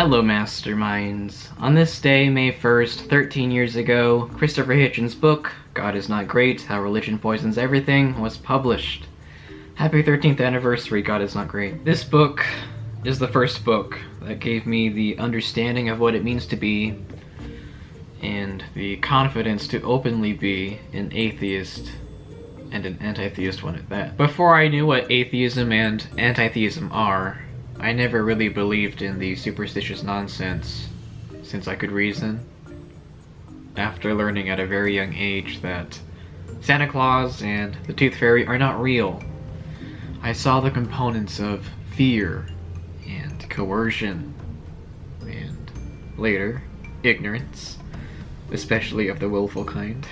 Hello Masterminds. On this day, May 1st, 13 years ago, Christopher Hitchens' book, God is Not Great, How Religion Poisons Everything, was published. Happy 13th anniversary, God is Not Great. This book is the first book that gave me the understanding of what it means to be and the confidence to openly be an atheist and an antitheist one at that. Before I knew what atheism and antitheism are, I never really believed in the superstitious nonsense since I could reason. After learning at a very young age that Santa Claus and the Tooth Fairy are not real, I saw the components of fear and coercion and, later, ignorance, especially of the willful kind,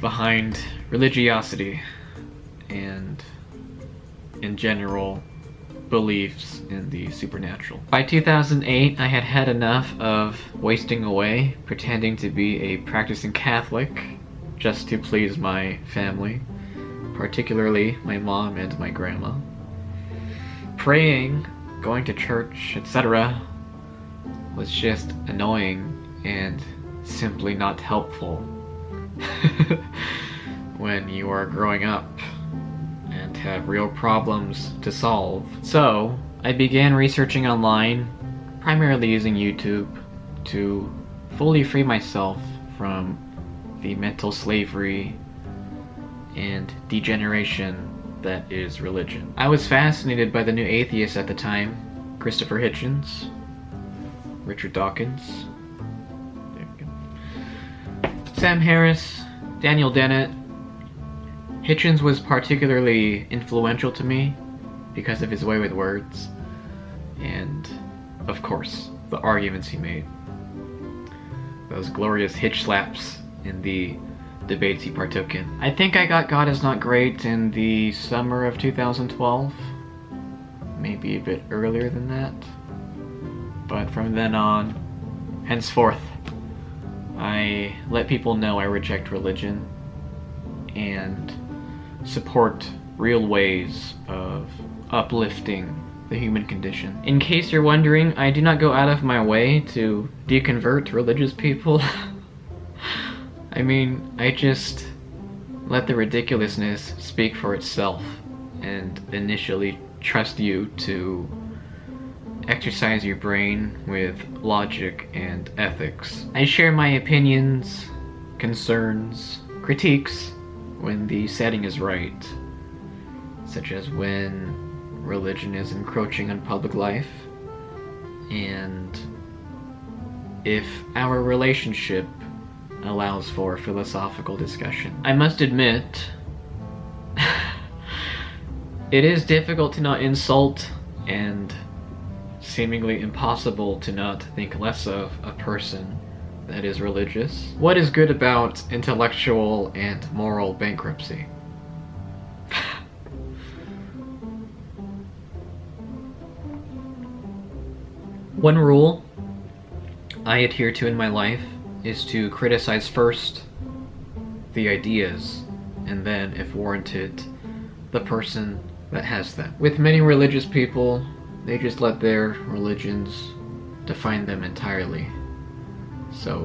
behind religiosity and, in general, beliefs in the supernatural. By 2008, I had had enough of wasting away pretending to be a practicing Catholic just to please my family, particularly my mom and my grandma. Praying, going to church, etc. was just annoying and simply not helpful when you are growing up and have real problems to solve. So, I began researching online, primarily using YouTube, to fully free myself from the mental slavery and degeneration that is religion. I was fascinated by the new atheists at the time, Christopher Hitchens, Richard Dawkins, Sam Harris, Daniel Dennett. Hitchens was particularly influential to me because of his way with words and, of course, the arguments he made. Those glorious hitch slaps in the debates he partook in. I think I got God is Not Great in the summer of 2012, maybe a bit earlier than that, but from then on, henceforth, I let people know I reject religion and support real ways of uplifting the human condition. In case you're wondering, I do not go out of my way to deconvert religious people. I mean, I just let the ridiculousness speak for itself and initially trust you to exercise your brain with logic and ethics. I share my opinions, concerns, critiques when the setting is right, such as when religion is encroaching on public life, and if our relationship allows for philosophical discussion. I must admit, it is difficult to not insult and seemingly impossible to not think less of a person that is religious. What is good about intellectual and moral bankruptcy? One rule I adhere to in my life is to criticize first the ideas, and then, if warranted, the person that has them. With many religious people, they just let their religions define them entirely. So,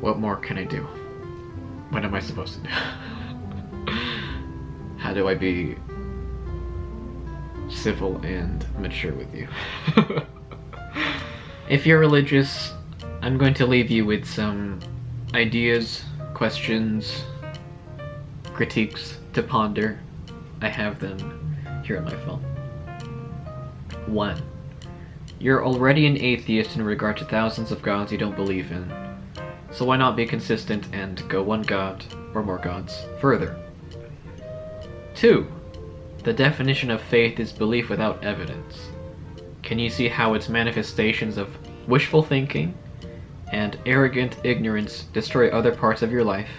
what more can I do? What am I supposed to do? How do I be civil and mature with you? If you're religious, I'm going to leave you with some ideas, questions, critiques to ponder. I have them here on my phone. 1. You're already an atheist in regard to thousands of gods you don't believe in, so why not be consistent and go one god, or more gods, further? 2. The definition of faith is belief without evidence. Can you see how its manifestations of wishful thinking and arrogant ignorance destroy other parts of your life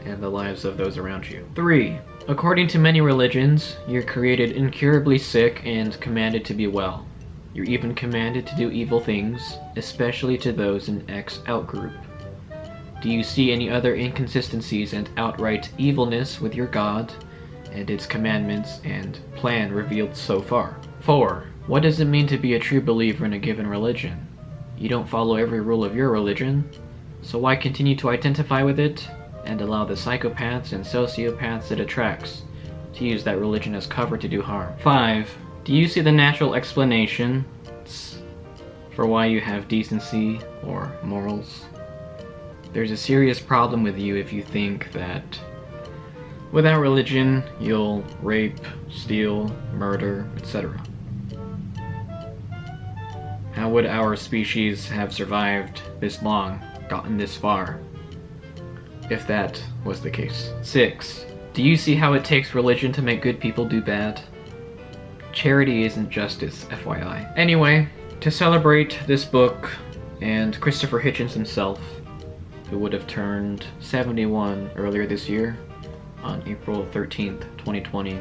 and the lives of those around you? 3. According to many religions, you're created incurably sick and commanded to be well. You're even commanded to do evil things, especially to those in X outgroup. Do you see any other inconsistencies and outright evilness with your God and its commandments and plan revealed so far? 4. What does it mean to be a true believer in a given religion? You don't follow every rule of your religion, so why continue to identify with it and allow the psychopaths and sociopaths it attracts to use that religion as cover to do harm? 5. Do you see the natural explanations for why you have decency or morals? There's a serious problem with you if you think that without religion you'll rape, steal, murder, etc. How would our species have survived this long, gotten this far, if that was the case? 6. Do you see how it takes religion to make good people do bad? Charity isn't justice, FYI. Anyway, to celebrate this book and Christopher Hitchens himself, who would have turned 71 earlier this year, on April 13th, 2020,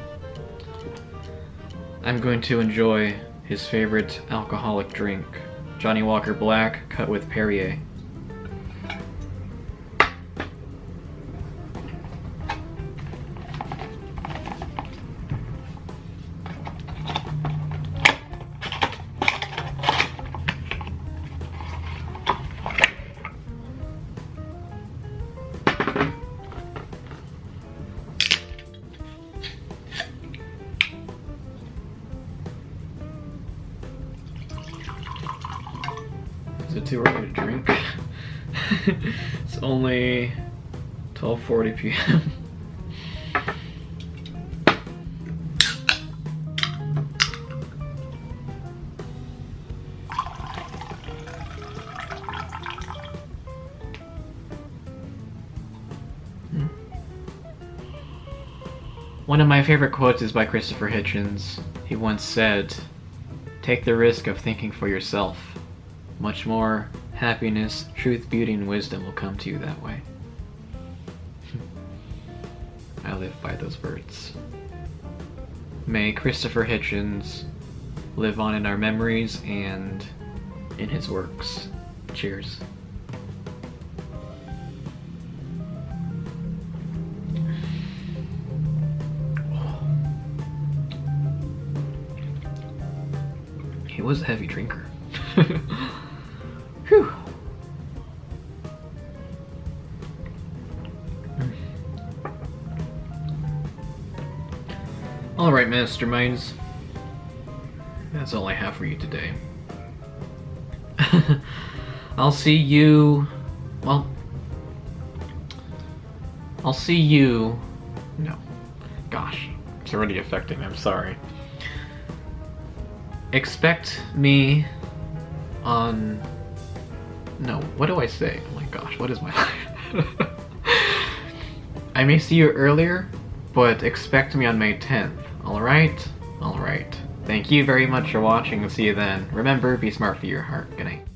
I'm going to enjoy his favorite alcoholic drink, Johnny Walker Black cut with Perrier. Is it too early to drink? It's only 12:40 p.m. One of my favorite quotes is by Christopher Hitchens. He once said, "Take the risk of thinking for yourself. Much more happiness, truth, beauty, and wisdom will come to you that way." I live by those words. May Christopher Hitchens live on in our memories and in his works. Cheers. He was a heavy drinker. Whew. Alright, Masterminds. That's all I have for you today. I'll see you... Well... I'll see you... No. Gosh. It's already affecting me. I'm sorry. Expect me on... No, what do I say? Oh my gosh, what is my life? I may see you earlier, but expect me on May 10th. Alright? Alright. Thank you very much for watching, and see you then. Remember, be smart for your heart. Good night.